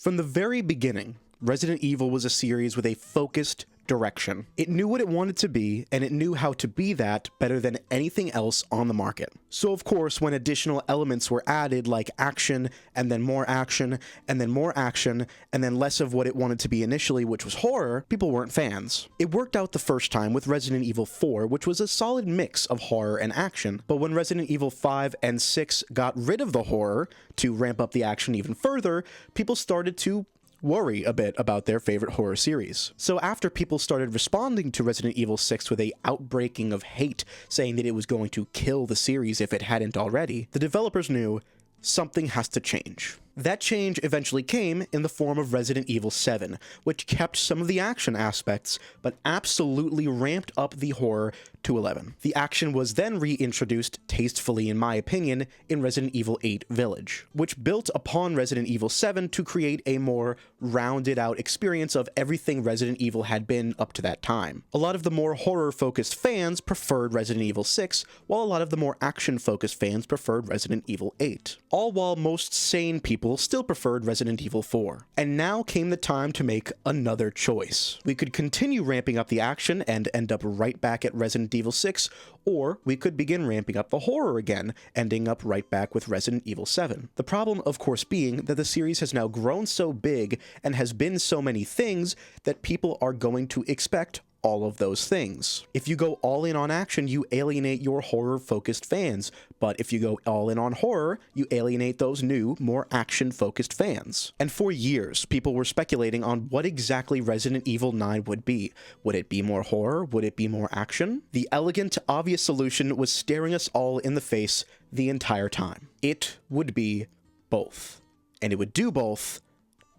From the very beginning, Resident Evil was a series with a focused direction. It knew what it wanted to be, and it knew how to be that better than anything else on the market. So of course, when additional elements were added like action, and then more action, and then more action, and then less of what it wanted to be initially, which was horror, people weren't fans. It worked out the first time with Resident Evil 4, which was a solid mix of horror and action, but when Resident Evil 5 and 6 got rid of the horror to ramp up the action even further, people started to worry a bit about their favorite horror series. So after people started responding to Resident Evil 6 with a outbreaking of hate, saying that it was going to kill the series if it hadn't already, the developers knew something has to change. That change eventually came in the form of Resident Evil 7, which kept some of the action aspects, but absolutely ramped up the horror to 11. The action was then reintroduced, tastefully in my opinion, in Resident Evil 8 Village, which built upon Resident Evil 7 to create a more rounded out experience of everything Resident Evil had been up to that time. A lot of the more horror-focused fans preferred Resident Evil 6, while a lot of the more action-focused fans preferred Resident Evil 8. All while most sane people still preferred Resident Evil 4. And now came the time to make another choice. We could continue ramping up the action and end up right back at Resident Evil 6, or we could begin ramping up the horror again, ending up right back with Resident Evil 7. The problem, of course, being that the series has now grown so big and has been so many things that people are going to expect all of those things. If you go all in on action, you alienate your horror-focused fans, but if you go all in on horror, you alienate those new, more action-focused fans. And for years, people were speculating on what exactly Resident Evil 9 would be. Would it be more horror? Would it be more action? The elegant, obvious solution was staring us all in the face the entire time. It would be both. And it would do both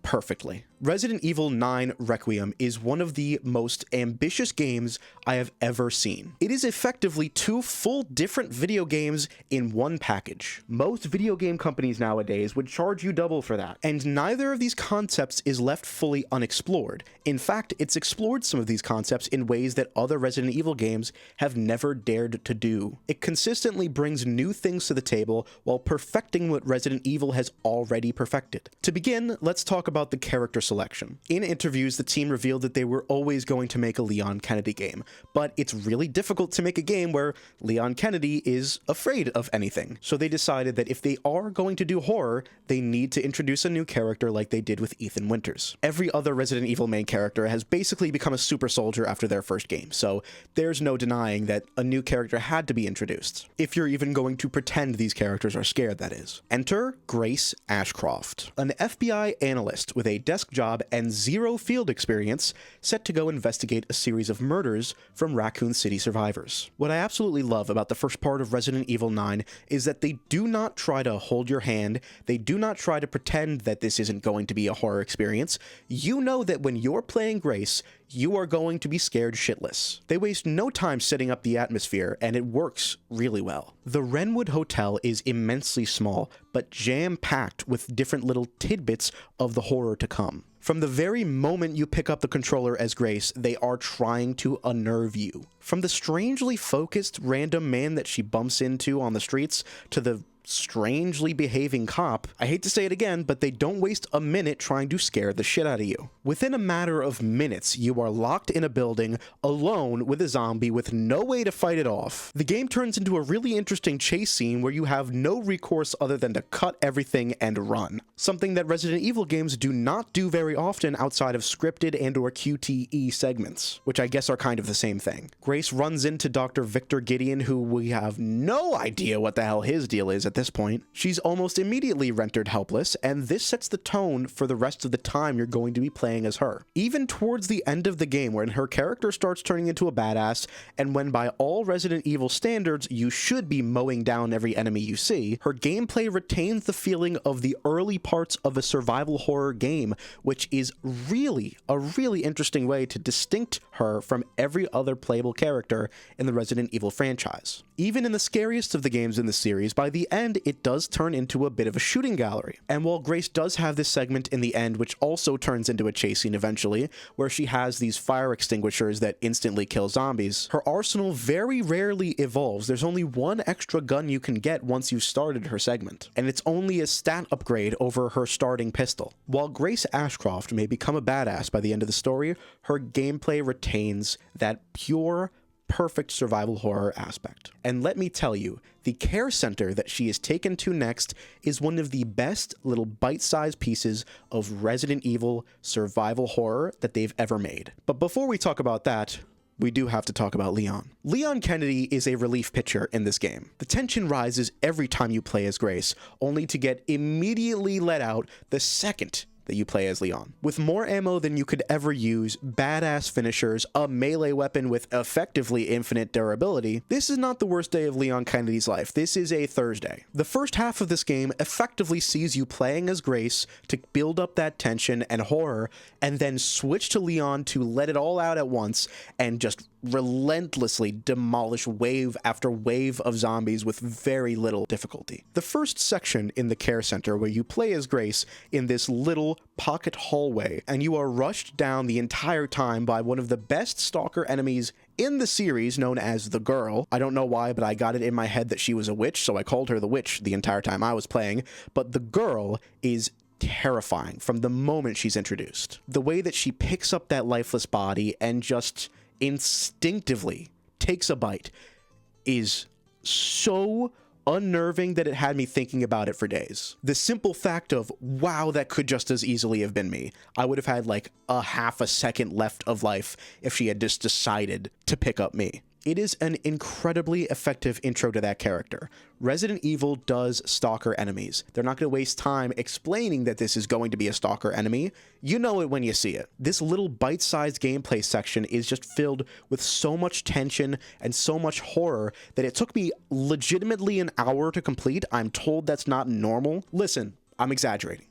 perfectly. Resident Evil 9 Requiem is one of the most ambitious games I have ever seen. It is effectively two full different video games in one package. Most video game companies nowadays would charge you double for that, and neither of these concepts is left fully unexplored. In fact, it's explored some of these concepts in ways that other Resident Evil games have never dared to do. It consistently brings new things to the table while perfecting what Resident Evil has already perfected. To begin, let's talk about the character selection. In interviews, the team revealed that they were always going to make a Leon Kennedy game, but it's really difficult to make a game where Leon Kennedy is afraid of anything. So they decided that if they are going to do horror, they need to introduce a new character like they did with Ethan Winters. Every other Resident Evil main character has basically become a super soldier after their first game, so there's no denying that a new character had to be introduced. If you're even going to pretend these characters are scared, that is. Enter Grace Ashcroft, an FBI analyst with a desk job and zero field experience, set to go investigate a series of murders from Raccoon City survivors. What I absolutely love about the first part of Resident Evil 9 is that they do not try to hold your hand, they do not try to pretend that this isn't going to be a horror experience. You know that when you're playing Grace, you are going to be scared shitless. They waste no time setting up the atmosphere, and it works really well. The Wrenwood Hotel is immensely small, but jam-packed with different little tidbits of the horror to come. From the very moment you pick up the controller as Grace, they are trying to unnerve you. From the strangely focused random man that she bumps into on the streets, to the strangely behaving cop, I hate to say it again, but they don't waste a minute trying to scare the shit out of you. Within a matter of minutes, you are locked in a building, alone with a zombie with no way to fight it off. The game turns into a really interesting chase scene where you have no recourse other than to cut everything and run. Something that Resident Evil games do not do very often outside of scripted and or QTE segments, which I guess are kind of the same thing. Grace runs into Dr. Victor Gideon, who we have no idea what the hell his deal is at this point. She's almost immediately rendered helpless, and this sets the tone for the rest of the time you're going to be playing as her. Even towards the end of the game, when her character starts turning into a badass, and when by all Resident Evil standards you should be mowing down every enemy you see, her gameplay retains the feeling of the early parts of a survival horror game, which is really a really interesting way to distinct her from every other playable character in the Resident Evil franchise. Even in the scariest of the games in the series, by the end end, it does turn into a bit of a shooting gallery. And while Grace does have this segment in the end, which also turns into a chase scene eventually, where she has these fire extinguishers that instantly kill zombies, her arsenal very rarely evolves. There's only one extra gun you can get once you've started her segment, and it's only a stat upgrade over her starting pistol. While Grace Ashcroft may become a badass by the end of the story, her gameplay retains that pure, perfect survival horror aspect. And let me tell you, the care center that she is taken to next is one of the best little bite-sized pieces of Resident Evil survival horror that they've ever made. But before we talk about that, we do have to talk about Leon. Leon Kennedy is a relief pitcher in this game. The tension rises every time you play as Grace, only to get immediately let out the second that you play as Leon. With more ammo than you could ever use, badass finishers, a melee weapon with effectively infinite durability, this is not the worst day of Leon Kennedy's life. This is a Thursday. The first half of this game effectively sees you playing as Grace to build up that tension and horror, and then switch to Leon to let it all out at once and just relentlessly demolish wave after wave of zombies with very little difficulty. The first section in the care center, where you play as Grace in this little pocket hallway, and you are rushed down the entire time by one of the best stalker enemies in the series, known as the Girl. I don't know why, but I got it in my head that she was a witch, so I called her the Witch the entire time I was playing. But the Girl is terrifying from the moment she's introduced. The way that she picks up that lifeless body and just instinctively takes a bite is so unnerving that it had me thinking about it for days. The simple fact of, wow, that could just as easily have been me. I would have had like a half a second left of life if she had just decided to pick up me. It is an incredibly effective intro to that character. Resident Evil does stalker enemies. They're not going to waste time explaining that this is going to be a stalker enemy. You know it when you see it. This little bite-sized gameplay section is just filled with so much tension and so much horror that it took me legitimately an hour to complete. I'm told that's not normal. Listen, I'm exaggerating.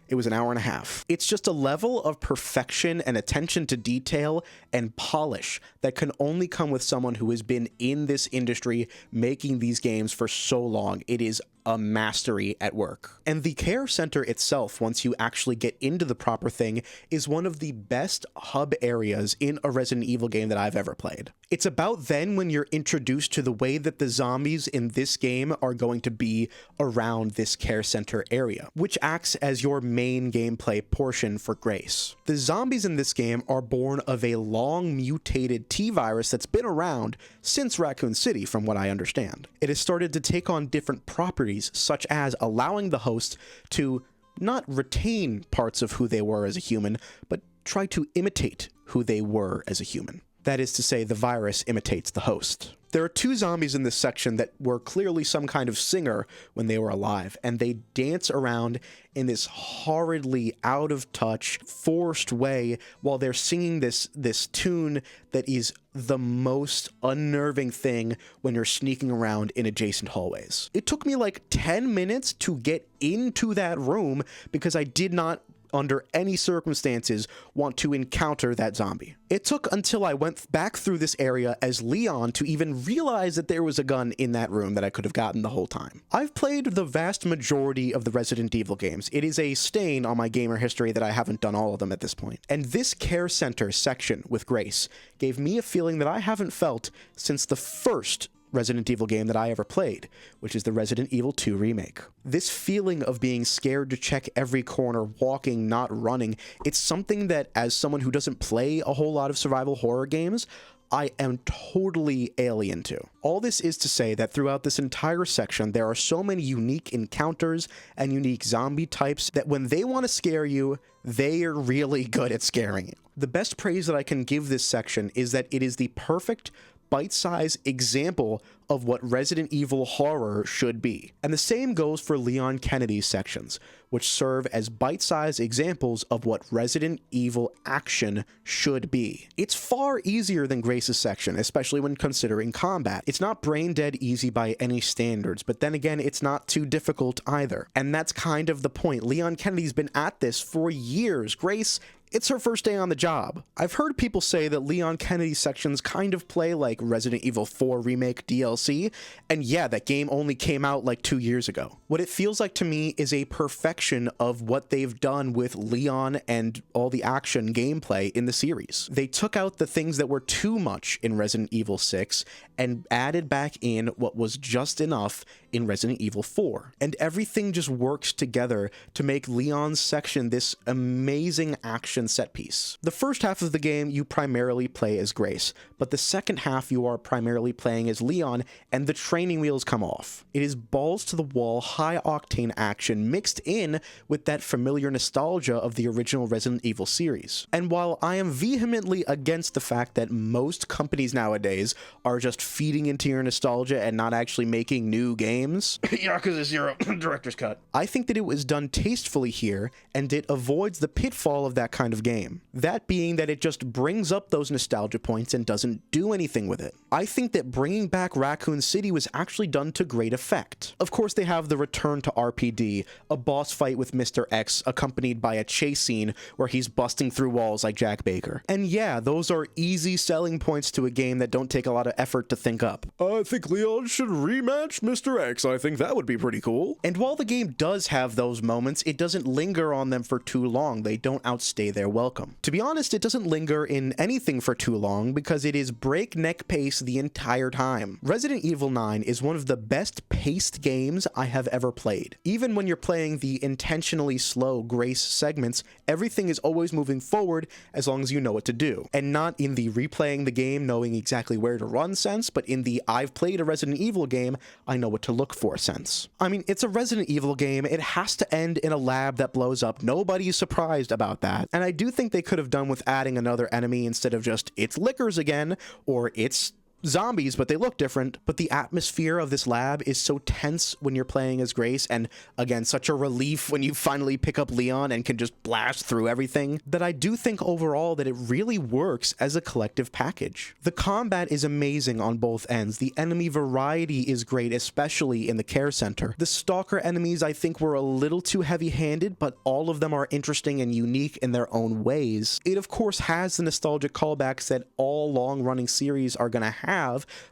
It was an hour and a half. It's just a level of perfection and attention to detail and polish that can only come with someone who has been in this industry making these games for so long. It is a mastery at work. And the care center itself, once you actually get into the proper thing, is one of the best hub areas in a Resident Evil game that I've ever played. It's about then when you're introduced to the way that the zombies in this game are going to be around this care center area, which acts as your main gameplay portion for Grace. The zombies in this game are born of a long mutated T-virus that's been around since Raccoon City, from what I understand. It has started to take on different properties, such as allowing the host to not retain parts of who they were as a human, but try to imitate who they were as a human. That is to say, the virus imitates the host. There are two zombies in this section that were clearly some kind of singer when they were alive, and they dance around in this horridly out-of-touch, forced way while they're singing this tune that is the most unnerving thing when you're sneaking around in adjacent hallways. It took me like 10 minutes to get into that room because I did not, under any circumstances, want to encounter that zombie. It took until I went back through this area as Leon to even realize that there was a gun in that room that I could have gotten the whole time. I've played the vast majority of the Resident Evil games. It is a stain on my gamer history that I haven't done all of them at this point. And this care center section with Grace gave me a feeling that I haven't felt since the first Resident Evil game that I ever played, which is the Resident Evil 2 remake. This feeling of being scared to check every corner, walking, not running, it's something that, as someone who doesn't play a whole lot of survival horror games, I am totally alien to. All this is to say that throughout this entire section, there are so many unique encounters and unique zombie types that when they want to scare you, they are really good at scaring you. The best praise that I can give this section is that it is the perfect bite-sized example of what Resident Evil horror should be. And the same goes for Leon Kennedy's sections, which serve as bite-sized examples of what Resident Evil action should be. It's far easier than Grace's section, especially when considering combat. It's not brain-dead easy by any standards, but then again, it's not too difficult either. And that's kind of the point. Leon Kennedy's been at this for years. Grace It's her first day on the job. I've heard people say that Leon Kennedy's sections kind of play like Resident Evil 4 Remake DLC, and yeah, that game only came out like 2 years ago. What it feels like to me is a perfection of what they've done with Leon and all the action gameplay in the series. They took out the things that were too much in Resident Evil 6 and added back in what was just enough in Resident Evil 4. And everything just works together to make Leon's section this amazing action set piece. The first half of the game you primarily play as Grace, but the second half you are primarily playing as Leon and the training wheels come off. It is balls to the wall, high octane action mixed in with that familiar nostalgia of the original Resident Evil series. And while I am vehemently against the fact that most companies nowadays are just feeding into your nostalgia and not actually making new games, Yakuza 0 director's cut, I think that it was done tastefully here and it avoids the pitfall of that kind of game. That being that it just brings up those nostalgia points and doesn't do anything with it. I think that bringing back Raccoon City was actually done to great effect. Of course, they have the return to RPD, a boss fight with Mr. X accompanied by a chase scene where he's busting through walls like Jack Baker. And yeah, those are easy selling points to a game that don't take a lot of effort to think up. I think Leon should rematch Mr. X. I think that would be pretty cool. And while the game does have those moments, it doesn't linger on them for too long. They don't outstay their welcome. To be honest, it doesn't linger in anything for too long because it is breakneck pace the entire time. Resident Evil 9 is one of the best paced games I have ever played. Even when you're playing the intentionally slow Grace segments, everything is always moving forward as long as you know what to do. And not in the replaying the game knowing exactly where to run sense, but in the I've played a Resident Evil game, I know what to look for sense. I mean, it's a Resident Evil game, it has to end in a lab that blows up. Nobody's surprised about that. And I do think they could have done with adding another enemy instead of just, it's lickers again, or it's zombies, but they look different. But the atmosphere of this lab is so tense when you're playing as Grace, and again, such a relief when you finally pick up Leon and can just blast through everything, that I do think overall that it really works as a collective package. The combat is amazing on both ends. The enemy variety is great, especially in the care center. The stalker enemies I think were a little too heavy-handed, but all of them are interesting and unique in their own ways. It of course has the nostalgic callbacks that all long-running series are gonna have,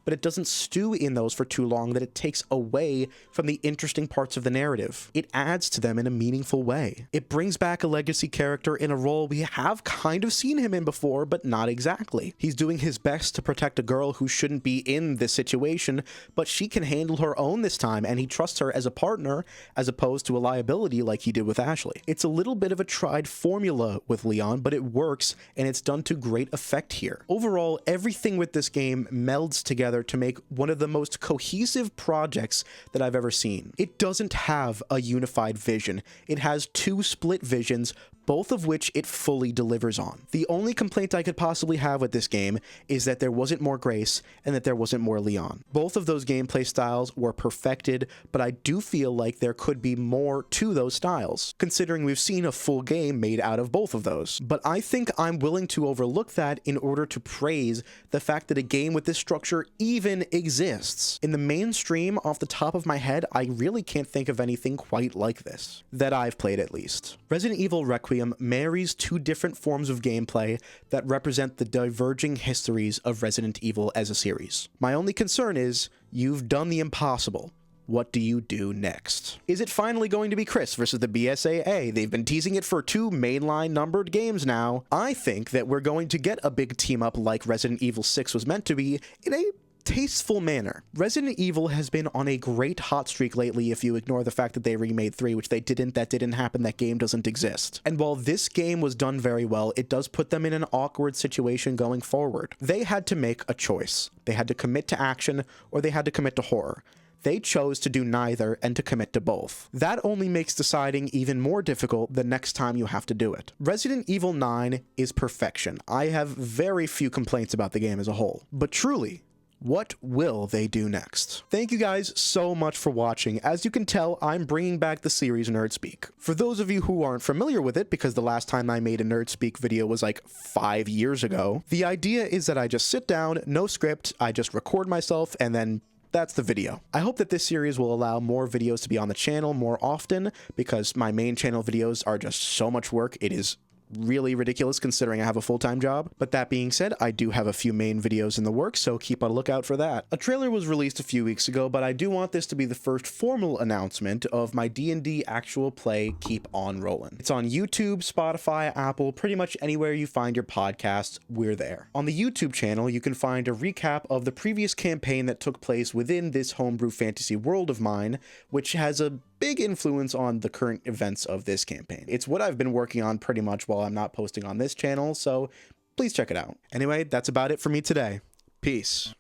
but it doesn't stew in those for too long that it takes away from the interesting parts of the narrative. It adds to them in a meaningful way. It brings back a legacy character in a role we have kind of seen him in before, but not exactly. He's doing his best to protect a girl who shouldn't be in this situation, but she can handle her own this time, and he trusts her as a partner as opposed to a liability like he did with Ashley. It's a little bit of a tried formula with Leon, but it works, and it's done to great effect here. Overall, everything with this game melds together to make one of the most cohesive projects that I've ever seen. It doesn't have a unified vision. It has two split visions, both of which it fully delivers on. The only complaint I could possibly have with this game is that there wasn't more Grace and that there wasn't more Leon. Both of those gameplay styles were perfected, but I do feel like there could be more to those styles, considering we've seen a full game made out of both of those. But I think I'm willing to overlook that in order to praise the fact that a game with this structure even exists. In the mainstream, off the top of my head, I really can't think of anything quite like this, that I've played at least. Resident Evil Requiem marries two different forms of gameplay that represent the diverging histories of Resident Evil as a series. My only concern is, you've done the impossible. What do you do next? Is it finally going to be Chris versus the BSAA? They've been teasing it for 2 mainline numbered games now. I think that we're going to get a big team up like Resident Evil 6 was meant to be in a tasteful manner. Resident Evil has been on a great hot streak lately if you ignore the fact that they remade 3, which they didn't. That didn't happen. That game doesn't exist. And while this game was done very well, it does put them in an awkward situation going forward. They had to make a choice. They had to commit to action or they had to commit to horror. They chose to do neither and to commit to both. That only makes deciding even more difficult the next time you have to do it. Resident Evil 9 is perfection. I have very few complaints about the game as a whole. But truly, what will they do next? Thank you guys so much for watching. As you can tell, I'm bringing back the series Nerd Speak. For those of you who aren't familiar with it, because the last time I made a Nerd Speak video was like 5 years ago, the idea is that I just sit down, no script, I just record myself, and then that's the video. I hope that this series will allow more videos to be on the channel more often, because my main channel videos are just so much work. It is really ridiculous considering I have a full-time job. But that being said, I do have a few main videos in the works, so keep a lookout for that. A trailer was released a few weeks ago, but I do want this to be the first formal announcement of my D&D actual play Keep On Rollin'. It's on YouTube, Spotify, Apple, pretty much anywhere you find your podcasts, we're there. On the YouTube channel, you can find a recap of the previous campaign that took place within this homebrew fantasy world of mine, which has a big influence on the current events of this campaign. It's what I've been working on pretty much while I'm not posting on this channel, so please check it out. Anyway, that's about it for me today. Peace.